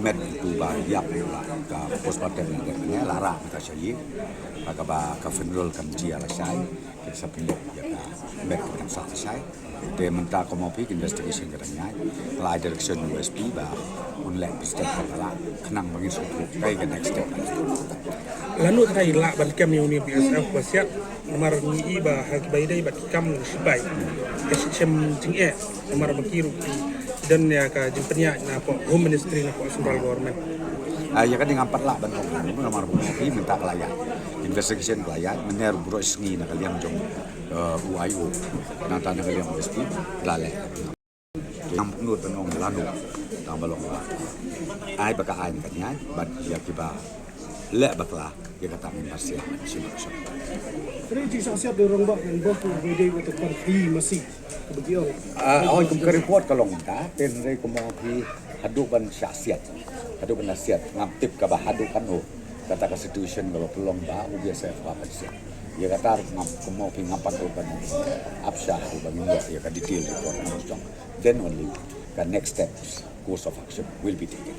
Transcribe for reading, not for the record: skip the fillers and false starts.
met tu ba yak la ka postmortem ni lara ka syayi ka funeral kan dia la syai ke sapile ya ka met kan sa syai de menta ko mo pi investigation ka nya la direction USP ba un lek step ka la kenang bagi suatu kai ke next step Lalu thay la ban kem ni BSF wasiat nomor ni iba hak bai dai bat kam sibai SHM jing nomor bakiru dan ya ka jing penya na po home ministry na po central government ya kan dengan empat lah bentuk nomor kopi minta kelayan investigation kelayan mener buro sengi nak kalian jong UIO nanti nak kalian mesti lalai yang menurut penong lanu tambah long ai baka ai katnya bat ya kiba lek bakla dia kata masih sini Jadi jika siap dorong bak dan bak berdaya untuk pergi masih begitu. Awal kum report kalau kita penrei kumopi hadupan syasiat hadupan nasihat ngaptip ka hadupan kata constitution kalau pelong ba biasa apa sih ya kata kumopi ngapan upan absyah bagi ya ka detail report then only the next steps course of action will be taken.